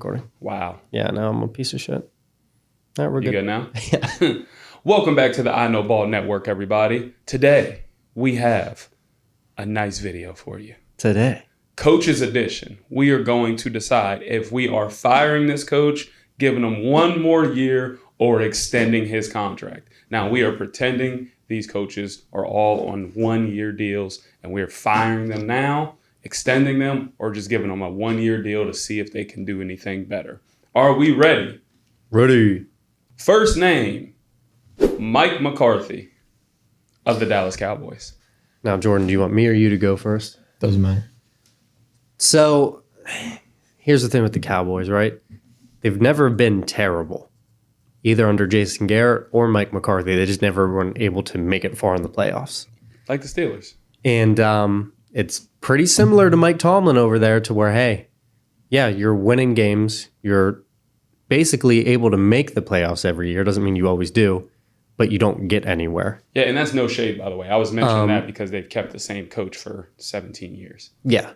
Recording. Wow. Yeah, now I'm a piece of shit. All right, we're You good. good now? Yeah. Welcome back to the I Know Ball Network, everybody. Today, we have a nice video for you. Today. Coach's Edition. We are going to decide if we are firing this coach, giving him one more year, or extending his contract. Now, we are pretending these coaches are all on one-year deals, and we are firing them now, extending them, or just giving them a one-year deal to see if they can do anything better. Are we ready? Ready. First name, Mike McCarthy of the Dallas Cowboys. Now, Jordan, do you want me or you to go first? Doesn't matter. So, here's the thing with the Cowboys, right? They've never been terrible, either under Jason Garrett or Mike McCarthy. They just never were able to make it far in the playoffs. Like the Steelers. And it's pretty similar to Mike Tomlin over there to where, hey, yeah, you're winning games. You're basically able to make the playoffs every year. Doesn't mean you always do, but you don't get anywhere. Yeah, and that's no shade, by the way. I was mentioning that because they've kept the same coach for 17 years. Yeah.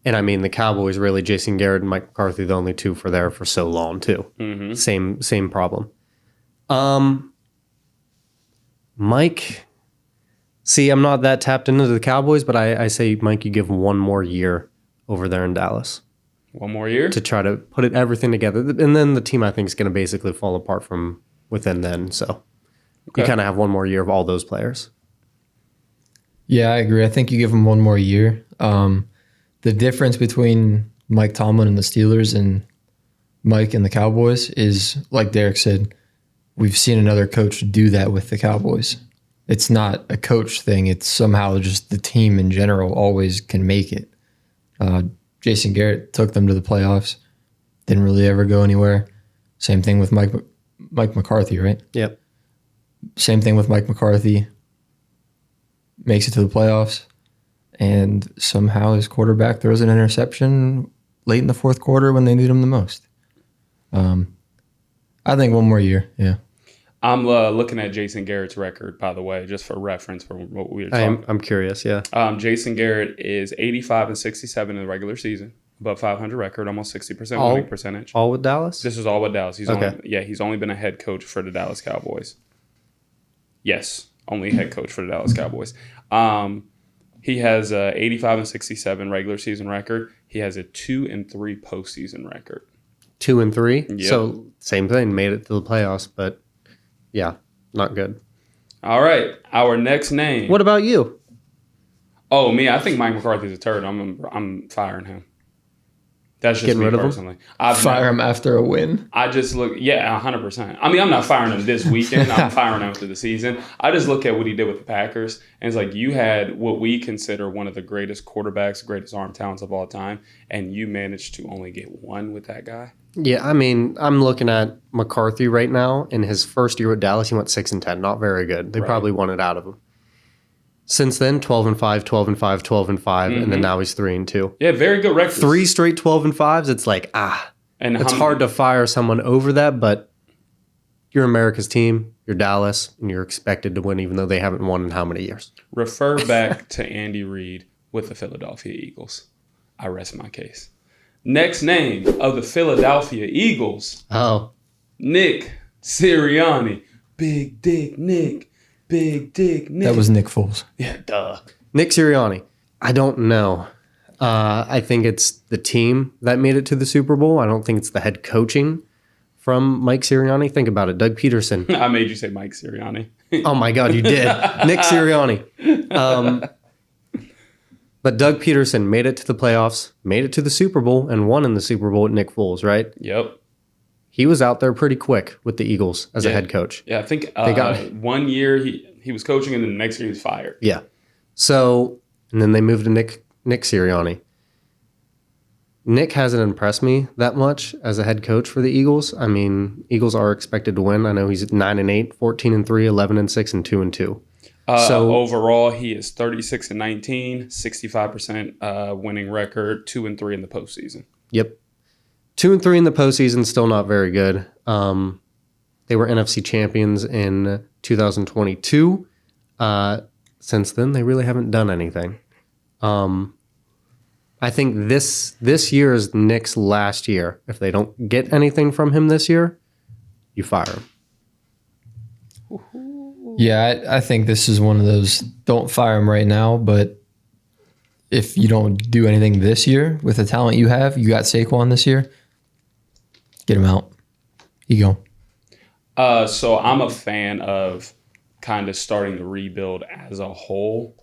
And I mean, the Cowboys, really, Jason Garrett and Mike McCarthy, the only two for there for so long, too. Mm-hmm. Same problem. Mike, see, I'm not that tapped into the Cowboys, but I say, Mike, you give him one more year over there in Dallas. One more year? To try to put everything together. And then the team, I think, is going to basically fall apart from within then. So you kind of have one more year of all those players. Yeah, I agree. I think you give him one more year. The difference between Mike Tomlin and the Steelers and Mike and the Cowboys is, like Derrick said, we've seen another coach do that with the Cowboys. It's not a coach thing. It's somehow just the team in general always can make it. Jason Garrett took them to the playoffs. Didn't really ever go anywhere. Same thing with Mike McCarthy, right? Yep. Same thing with Mike McCarthy. Makes it to the playoffs. And somehow his quarterback throws an interception late in the fourth quarter when they need him the most. I think one more year, yeah. I'm looking at Jason Garrett's record, by the way, just for reference for what we were talking. I'm curious, yeah. Jason Garrett is 85 and 67 in the regular season, above 500 record, almost 60% winning percentage. All with Dallas? This is all with Dallas. He's okay. He's only been a head coach for the Dallas Cowboys. Yes, only head coach for the Dallas Cowboys. He has a 85 and 67 regular season record. He has a 2-3 postseason record. 2-3? Yep. So same thing, made it to the playoffs, but yeah, not good. All right, our next name. What about you? Oh, me, I think Mike McCarthy's a turd. I'm firing him. That's just Getting me rid of personally. Fire him after a win. I just look, 100%. I mean, I'm not firing him this weekend. I'm firing him through the season. I just look at what he did with the Packers, and it's like you had what we consider one of the greatest quarterbacks, greatest arm talents of all time, and you managed to only get one with that guy. Yeah, I mean, I'm looking at McCarthy right now. In his first year with Dallas, he went 6-10. Not very good. They probably won it out of him. Since then, 12-5, 12-5, 12-5, and then now he's 3-2. Yeah, very good record. 3 straight 12-5s. It's like, and it's hard to fire someone over that, but you're America's team, you're Dallas, and you're expected to win even though they haven't won in how many years? Refer back to Andy Reid with the Philadelphia Eagles. I rest my case. Next name of the Philadelphia Eagles. Oh. Nick Sirianni. Big Dick Nick. Big Dick Nick. That was Nick Foles. Yeah, duh. Nick Sirianni. I don't know. I think it's the team that made it to the Super Bowl. I don't think it's the head coaching from Mike Sirianni. Think about it. Doug Peterson. I made you say Mike Sirianni. Oh, my God, you did. Nick Sirianni. But Doug Peterson made it to the playoffs, made it to the Super Bowl, and won in the Super Bowl with Nick Foles, right? Yep. He was out there pretty quick with the Eagles as a head coach. Yeah, I think They got 1 year he was coaching, and then the next year he was fired. Yeah. So, and then they moved to Nick Sirianni. Nick hasn't impressed me that much as a head coach for the Eagles. I mean, Eagles are expected to win. I know he's 9-8, 14-3, 11-6, and 2-2. So overall, he is 36-19, 65% winning record, 2-3 in the postseason. Yep. 2-3 in the postseason, still not very good. They were NFC champions in 2022. Since then, they really haven't done anything. I think this year is Nick's last year. If they don't get anything from him this year, you fire him. Yeah, I think this is one of those, don't fire him right now, but if you don't do anything this year with the talent you have, you got Saquon this year, get him out. You go. So I'm a fan of kind of starting the rebuild as a whole.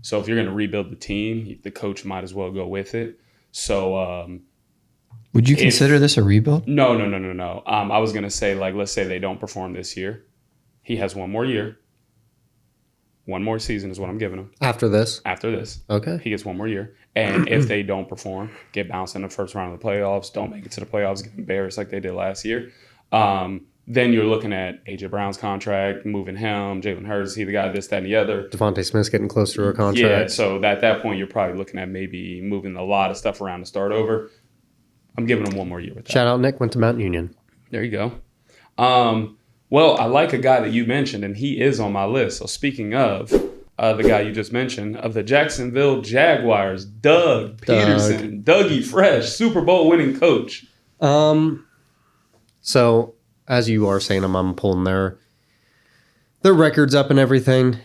So if you're going to rebuild the team, the coach might as well go with it. So would you consider this a rebuild? No. I was going to say, like, let's say they don't perform this year. He has one more year. One more season is what I'm giving him. After this? After this. Okay. He gets one more year. And if they don't perform, get bounced in the first round of the playoffs, don't make it to the playoffs, get embarrassed like they did last year, then you're looking at A.J. Brown's contract, moving him, Jalen Hurts, he the guy, this, that, and the other. Devontae Smith's getting close to a contract. Yeah, so at that point, you're probably looking at maybe moving a lot of stuff around to start over. I'm giving him one more year with that. Shout out Nick, went to Mount Union. There you go. Well, I like a guy that you mentioned, and he is on my list. So speaking of the guy you just mentioned, of the Jacksonville Jaguars, Doug Peterson, Dougie Fresh, Super Bowl winning coach. So as you are saying, I'm pulling their records up and everything.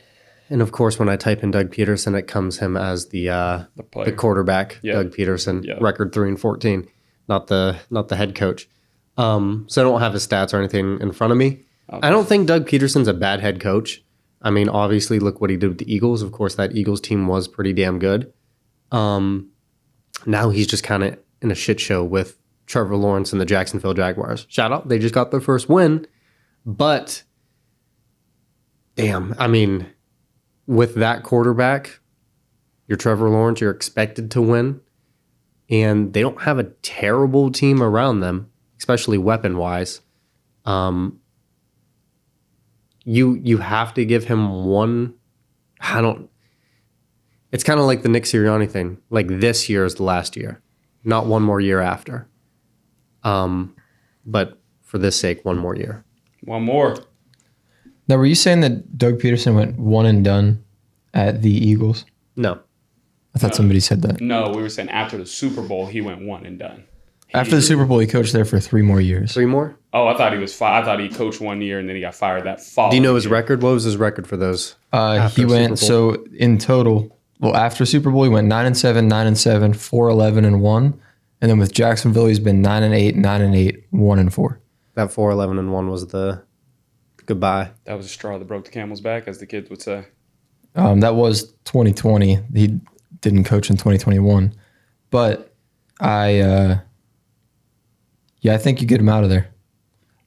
And of course, when I type in Doug Peterson, it comes him as the quarterback, yep. Doug Peterson, yep. Record 3-14, not the head coach. So I don't have his stats or anything in front of me. Okay. I don't think Doug Peterson's a bad head coach. I mean, obviously, look what he did with the Eagles. Of course, that Eagles team was pretty damn good. Now he's just kind of in a shit show with Trevor Lawrence and the Jacksonville Jaguars. Shout out, they just got their first win. But, damn, I mean, with that quarterback, you're Trevor Lawrence, you're expected to win. And they don't have a terrible team around them, especially weapon-wise. You have to give him one. It's kind of like the Nick Sirianni thing. Like, this year is the last year, not one more year after. But for this sake, one more year. One more. Now, were you saying that Doug Peterson went one and done at the Eagles? No. I thought somebody said that. No, we were saying after the Super Bowl, he went one and done. After the Super Bowl, he coached there for 3 more years. 3 more? Oh, I thought he was I thought he coached 1 year and then he got fired that following. Do you know his record? What was his record for those? He went, so in total, after Super Bowl, he went 9-7, 9-7, 4-11-1. And then with Jacksonville, he's been 9-8, 9-8, 1-4. That 4-11-1 was the goodbye. That was a straw that broke the camel's back, as the kids would say. That was 2020. He didn't coach in 2021. But I think you get him out of there.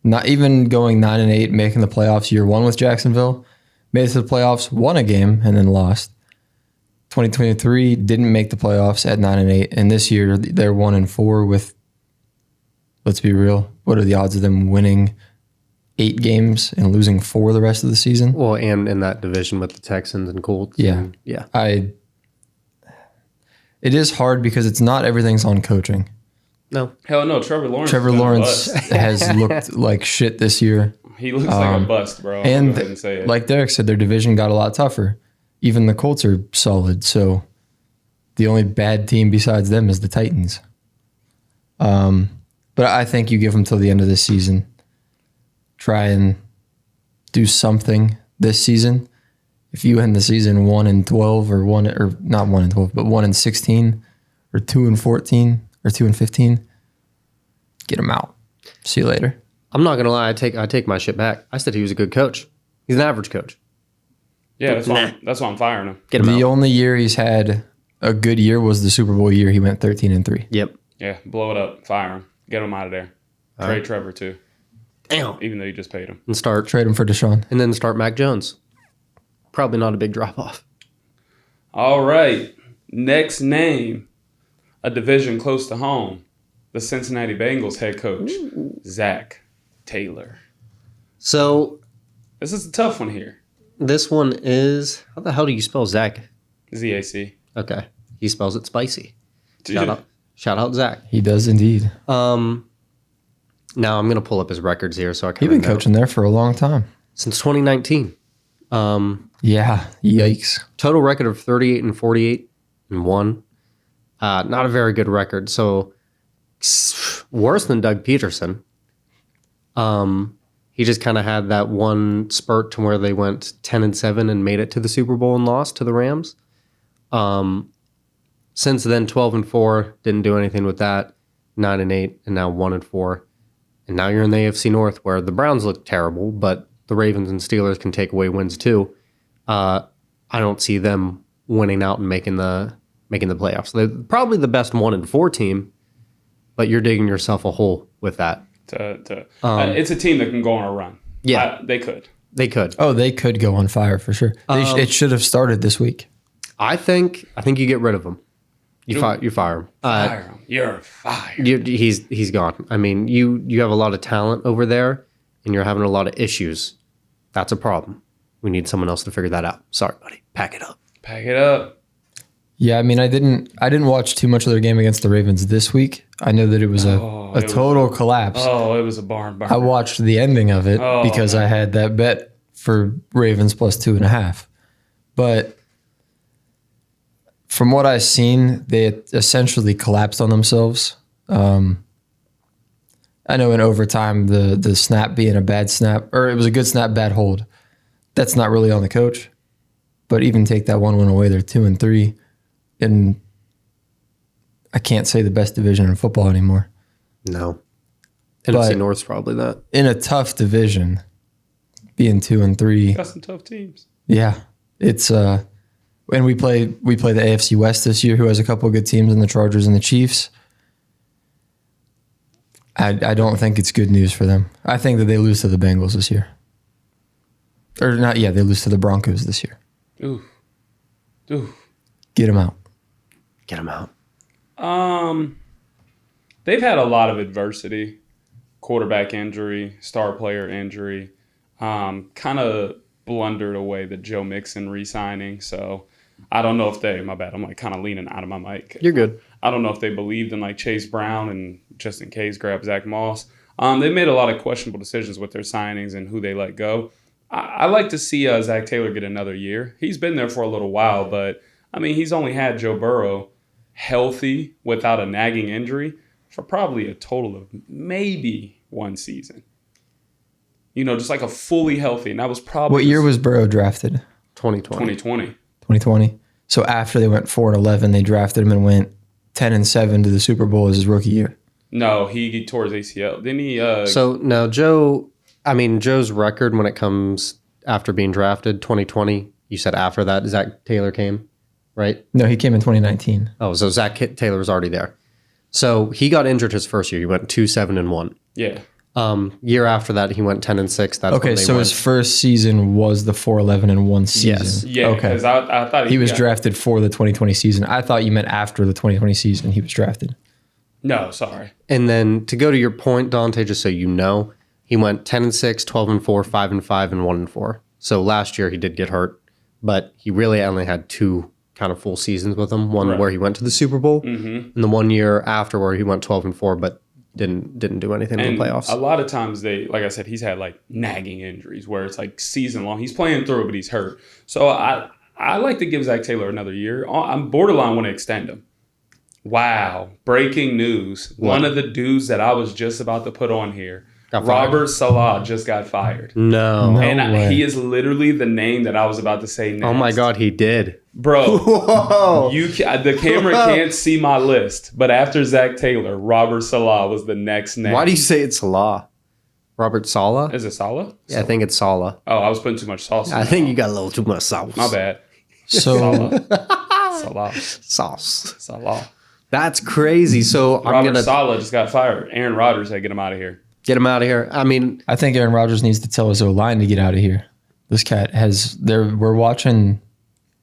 Not even going 9-8, making the playoffs year 1 with Jacksonville. Made it to the playoffs, won a game, and then lost. 2023 didn't make the playoffs at 9-8, and this year they're 1-4 with, let's be real, what are the odds of them winning 8 games and losing 4 the rest of the season? Well, and in that division with the Texans and Colts. Yeah. It is hard because it's not everything's on coaching. No. Hell no, Trevor Lawrence has looked like shit this year. He looks like a bust, bro. And like Derrick said, their division got a lot tougher. Even the Colts are solid, so the only bad team besides them is the Titans. But I think you give them till the end of this season. Try and do something this season. If you end the season 1-12 or not 1-12, but 1-16 or 2-14 or 2-15, get them out. See you later. I'm not gonna lie. I take my shit back. I said he was a good coach. He's an average coach. Yeah, that's why I'm firing him. Get him out. The only year he's had a good year was the Super Bowl year. He went 13-3. Yep. Yeah, blow it up. Fire him. Get him out of there. Trade Trevor too. Damn. Even though you just paid him. And trade him for Deshaun. And then start Mac Jones. Probably not a big drop off. All right. Next name. A division close to home. The Cincinnati Bengals head coach, Zac Taylor. So this is a tough one here. This one is, how the hell do you spell Zach? Z-A-C. Okay. He spells it spicy. Shout out Zach. He does indeed. Now I'm going to pull up his records here so I can. He's been coaching there for a long time. Since 2019. Yeah. Yikes. Total record of 38-48-1. Not a very good record. So worse than Doug Peterson. He just kind of had that one spurt to where they went 10-7 and made it to the Super Bowl and lost to the Rams. Since then, 12-4, didn't do anything with that. 9-8, and now 1-4. And now you're in the AFC North, where the Browns look terrible, but the Ravens and Steelers can take away wins too. I don't see them winning out and making the playoffs. They're probably the best 1-4 team, but you're digging yourself a hole with that. It's a team that can go on a run. Yeah, they could. They could. Oh, they could go on fire for sure. It should have started this week. I think you get rid of him. You fire him. Fire him. You're fired. He's gone. I mean, you have a lot of talent over there, and you're having a lot of issues. That's a problem. We need someone else to figure that out. Sorry, buddy. Pack it up. Pack it up. Yeah, I mean, I didn't watch too much of their game against the Ravens this week. I know that it was a total collapse. Oh, it was a barn burner. I watched the ending of it because I had that bet for Ravens plus 2.5. But from what I've seen, they essentially collapsed on themselves. I know in overtime, the snap being a bad snap, or it was a good snap, bad hold. That's not really on the coach. But even take that one away, they're 2-3. And I can't say the best division in football anymore. No. NFC North's probably that. In a tough division, being 2-3. Got some tough teams. Yeah. It's and we play the AFC West this year, who has a couple of good teams in the Chargers and the Chiefs. I don't think it's good news for them. I think that they lose to the Bengals this year. Or not, yeah, they lose to the Broncos this year. Ooh. Get them out. Get them out. They've had a lot of adversity. Quarterback injury, star player injury. Kind of blundered away the Joe Mixon re-signing. So I don't know if my bad, I'm like kind of leaning out of my mic. You're good. I don't know if they believed in like Chase Brown and just in case grab Zach Moss. They made a lot of questionable decisions with their signings and who they let go. I like to see Zac Taylor get another year. He's been there for a little while, but I mean, he's only had Joe Burrow healthy without a nagging injury for probably a total of maybe one season. Just like a fully healthy. And that was probably... What year was Burrow drafted? 2020. 2020. So after they went 4-11, they drafted him and went 10-7 to the Super Bowl as his rookie year. No, he tore his ACL. Didn't he... So now Joe's record when it comes after being drafted, 2020, you said after that, Zac Taylor came, right? No, he came in 2019. Oh, so Zac Taylor was already there. So he got injured his first year. He went 2-7-1. Yeah. Year after that, he went 10-6. That's okay, so his first season was the 4-11-1 season. Yes. Yeah, okay. Because I thought he was drafted for the 2020 season. I thought you meant after the 2020 season he was drafted. No, sorry. And then to go to your point, Dontea, just so you know, he went 10-6, 12-4, 5-5, and 1-4. So last year he did get hurt, but he really only had two kind of full seasons with him. One where he went to the Super Bowl, and the 1 year after where he went 12-4, but didn't do anything in the playoffs. A lot of times like I said, he's had like nagging injuries where it's like season long. He's playing through it, but he's hurt. So I like to give Zac Taylor another year. I'm borderline want to extend him. Wow. Breaking news. What? One of the dudes that I was just about to put on here, Robert Saleh, just got fired. No. And he is literally the name that I was about to say next. Oh my God, he did. Bro, whoa. The camera can't see my list, but after Zac Taylor, Robert Saleh was the next name. Why do you say it's Salah? Robert Saleh? Is it Saleh? Yeah, I think it's Saleh. Oh, I was putting too much sauce. I think you got a little too much sauce. My bad. So Saleh. Sauce. Saleh. That's crazy. So Robert Saleh just got fired. Aaron Rodgers said, get him out of here. Get him out of here. I mean, I think Aaron Rodgers needs to tell his O-line to get out of here. This cat we're watching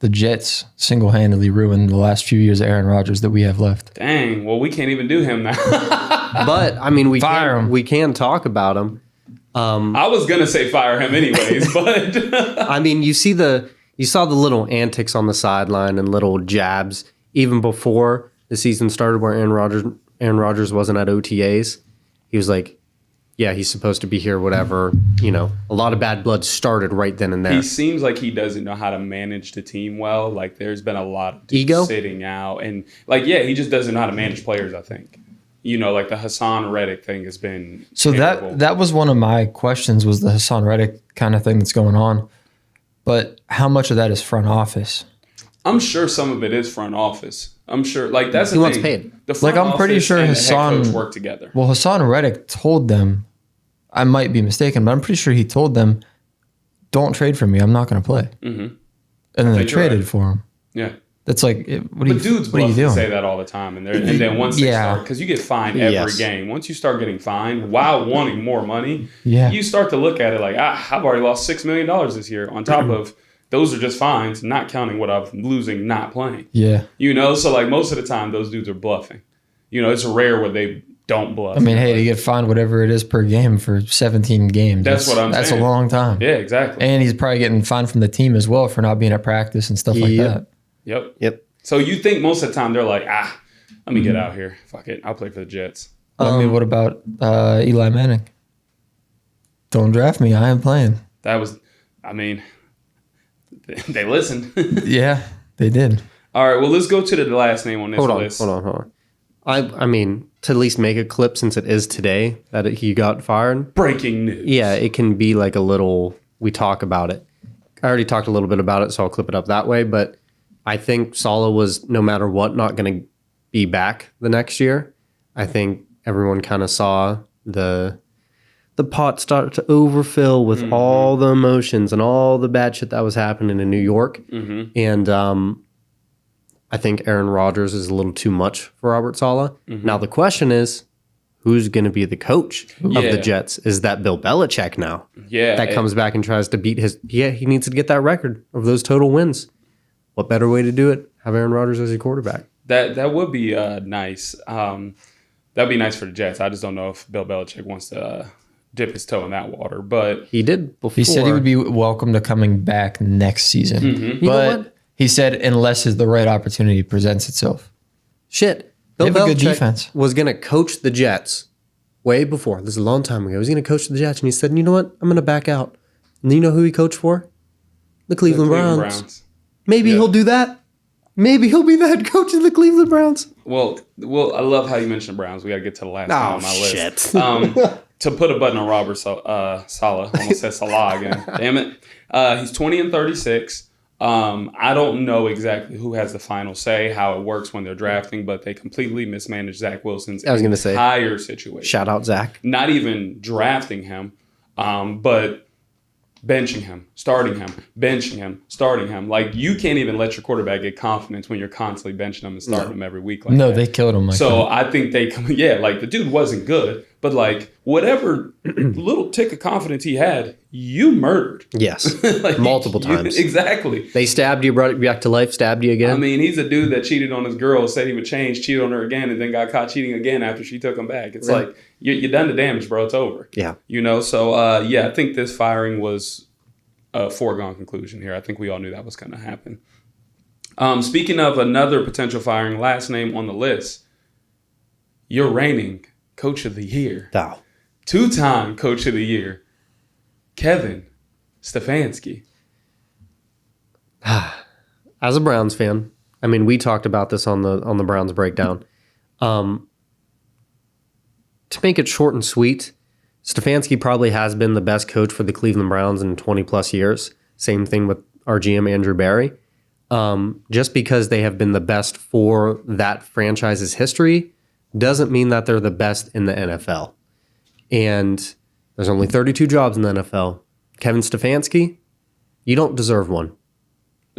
the Jets single-handedly ruin the last few years of Aaron Rodgers that we have left. Dang. Well, we can't even do him now. But I mean, we him. can talk about him. I was gonna say fire him anyways, but I mean, you saw the little antics on the sideline and little jabs even before the season started, where Aaron Rodgers wasn't at OTAs. He was like, yeah, he's supposed to be here, whatever. A lot of bad blood started right then and there. He seems like he doesn't know how to manage the team well. Like, there's been a lot of ego sitting out. And, he just doesn't know how to manage players, I think. Like the Hassan Reddick thing has been So terrible. that was one of my questions, was the Hassan Reddick kind of thing that's going on. But how much of that is front office? I'm sure some of it is front office. I'm sure. Like, that's the He thing. wants paid. The front I'm pretty office sure and Hassan the head coach work together. Well, Hassan Reddick told them, I might be mistaken, but I'm pretty sure he told them, don't trade for me. I'm not going to play. Mm-hmm. And then they traded for him. Yeah. That's like, what are you doing? Say that all the time. And then once they start, because you get fined every game. Once you start getting fined while wanting more money, you start to look at it like, I've already lost $6 million this year on top of those are just fines, not counting what I'm losing not playing. Yeah. So like most of the time, those dudes are bluffing. It's rare where they don't bluff. I mean, hey, to get fined whatever it is per game for 17 games. That's what I'm saying. That's a long time. Yeah, exactly. And he's probably getting fined from the team as well for not being at practice and stuff like that. Yep. So you think most of the time they're like, let me get out here. Fuck it. I'll play for the Jets. I mean, what about Eli Manning? Don't draft me. I am playing. They listened. Yeah, they did. All right, well, let's go to the last name on this list. Hold on. I mean, to at least make a clip since it is today that he got fired. Breaking news. Yeah, it can be like a little, we talk about it. I already talked a little bit about it, so I'll clip it up that way. But I think Saleh was, no matter what, not going to be back the next year. I think everyone kind of saw the pot start to overfill with all the emotions and all the bad shit that was happening in New York. Mm-hmm. And I think Aaron Rodgers is a little too much for Robert Saleh. Mm-hmm. Now the question is, who's going to be the coach of the Jets? Is that Bill Belichick now? Yeah. That comes back and tries to beat his... Yeah, he needs to get that record of those total wins. What better way to do it? Have Aaron Rodgers as your quarterback. That would be nice. That'd be nice for the Jets. I just don't know if Bill Belichick wants to dip his toe in that water. But he did before. He said he would be welcome to coming back next season. Mm-hmm. But he said unless the right opportunity presents itself. Shit. Bill Belichick Belichick good defense. Was going to coach the Jets way before. This is a long time ago. He was going to coach the Jets, and he said, you know what? I'm going to back out. And you know who he coached for? The Cleveland Browns. Maybe he'll do that. Maybe he'll be the head coach of the Cleveland Browns. Well, I love how you mentioned the Browns. We got to get to the last one on my list. Shit. To put a button on Robert Saleh, almost said Salah again. Damn it. He's 20-36. I don't know exactly who has the final say, how it works when they're drafting, but they completely mismanaged Zach Wilson's entire situation. Shout out Zach. Not even drafting him, but benching him, starting him, benching him, starting him. Like, you can't even let your quarterback get confidence when you're constantly benching him and starting him every week. Like they killed him. I think the dude wasn't good, but like whatever little tick of confidence he had, you murdered. Yes. Multiple times. Exactly. They stabbed you, brought you back to life, stabbed you again. I mean, he's a dude that cheated on his girl, said he would change, cheated on her again, and then got caught cheating again after she took him back. It's like, you're done the damage, bro. It's over. Yeah. So, I think this firing was a foregone conclusion here. I think we all knew that was going to happen. Speaking of another potential firing, last name on the list, your reigning Coach of the Year. Oh. 2-time Coach of the Year, Kevin Stefanski. As a Browns fan, I mean, we talked about this on the Browns breakdown. To make it short and sweet, Stefanski probably has been the best coach for the Cleveland Browns in 20 plus years. Same thing with our GM Andrew Barry. Just because they have been the best for that franchise's history doesn't mean that they're the best in the NFL. And there's only 32 jobs in the NFL. Kevin Stefanski, you don't deserve one.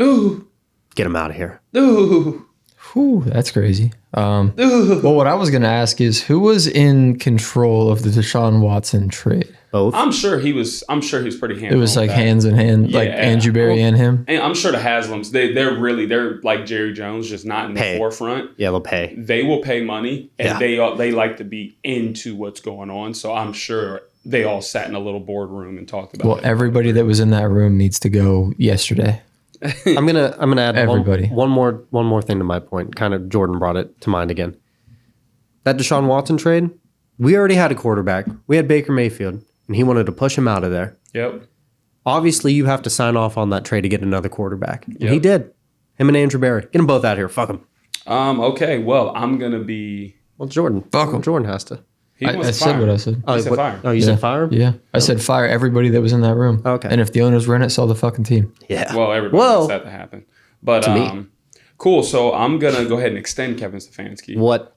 Ooh. Get him out of here. Ooh. Whew, that's crazy. Well, what I was going to ask is, who was in control of the Deshaun Watson trade? Both. I'm sure he was pretty hands. It was like hands in hand, like Andrew Barry and him. And I'm sure the Haslams, they're like Jerry Jones, just not in the forefront. Yeah, they'll pay. They will pay money, and they like to be into what's going on. So I'm sure they all sat in a little boardroom and talked about it. Well, everybody that was in that room needs to go yesterday. I'm gonna add everybody. one more thing to my point. Kind of Jordan brought it to mind again. That Deshaun Watson trade, We already had a quarterback. We had Baker Mayfield, and he wanted to push him out of there. Yep. Obviously, you have to sign off on that trade to get another quarterback. And he Yep. did. Him and Andrew Berry. Get them both out of here. Fuck them. Okay. Well, I'm gonna be. Well, Jordan. Fuck 'em. Jordan has to. He I wants to said fire what I him. said. He said fire. Oh, you said fire him? Yeah. I said fire everybody that was in that room. Okay. And if the owners were in it, sell the fucking team. Yeah. Well, everybody wants that to happen. But To me. cool. So I'm gonna go ahead and extend Kevin Stefanski. What?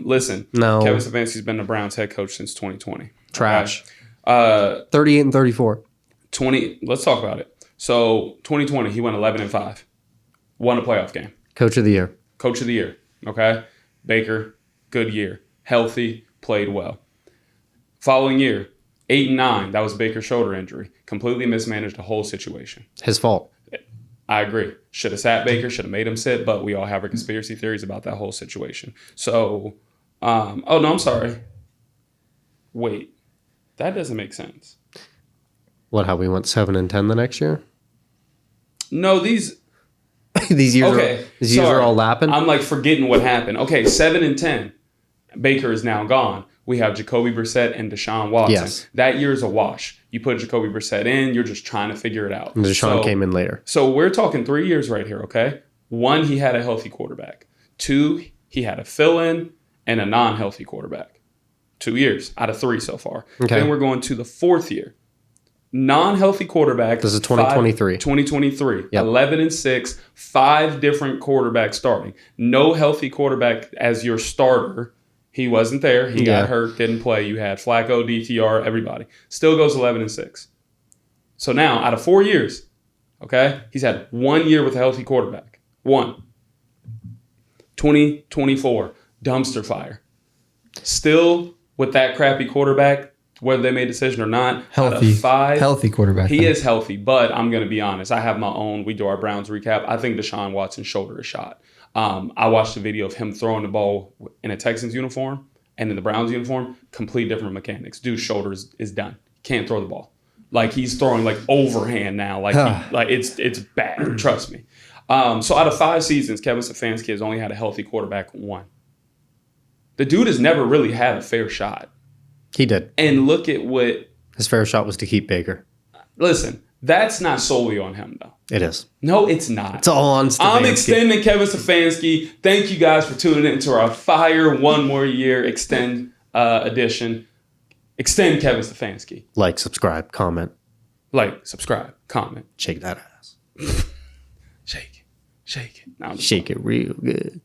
Listen. No. Kevin Stefanski's been the Browns head coach since 2020. Trash. Okay? 38 and 34. 20. Let's talk about it. So 2020, he went 11-5, won a playoff game. Coach of the year. Coach of the year. Okay. Baker, good year, healthy, played well. Following year, 8-9. That was Baker's shoulder injury. Completely mismanaged the whole situation. His fault. I agree. Should have sat Baker, should have made him sit, but we all have our conspiracy theories about that whole situation. So, oh no, I'm sorry. Wait, that doesn't make sense. What, how we went 7 and 10 the next year? No, these These years, okay. these years are all lapping? I'm like forgetting what happened. Okay, 7 and 10. Baker is now gone. We have Jacoby Brissett and Deshaun Watson. Yes. That year is a wash. You put Jacoby Brissett in, you're just trying to figure it out. And Deshaun came in later. So we're talking 3 years right here, okay? 1, he had a healthy quarterback. 2, he had a fill-in and a non-healthy quarterback. 2 years out of 3 so far. Okay. Then we're going to the 4th year. Non-healthy quarterback. This is 2023. 2023. Yep. 11-6, 5 different quarterbacks starting. No healthy quarterback as your starter. He wasn't there. He Yeah. got hurt, didn't play. You had Flacco, DTR, everybody. Still goes 11-6. So now, out of 4 years, okay, he's had 1 year with a healthy quarterback. 1. 2024, dumpster fire. Still with that crappy quarterback, whether they made a decision or not. Out Healthy. of 5, Healthy quarterback. he though. is healthy, but I'm going to be honest. I have my own. We do our Browns recap. I think Deshaun Watson's shoulder is shot. I watched a video of him throwing the ball in a Texans uniform and in the Browns uniform. Complete different mechanics. Dude's shoulder is done. Can't throw the ball. Like he's throwing like overhand now. Like it's bad. Trust me. So out of 5 seasons, Kevin Stefanski has only had a healthy quarterback 1. The dude has never really had a fair shot. He did. And look at what. His fair shot was to keep Baker. Listen, that's not solely on him though. It is. No, it's not. It's all on Stefanski. I'm extending Kevin Stefanski. Thank you guys for tuning in to our Fire One More Year Extend edition. Extend Kevin Stefanski. Like, subscribe, comment, Like, subscribe, comment. shake that ass. Shake it. Shake it. Now I'm just Shake it real good.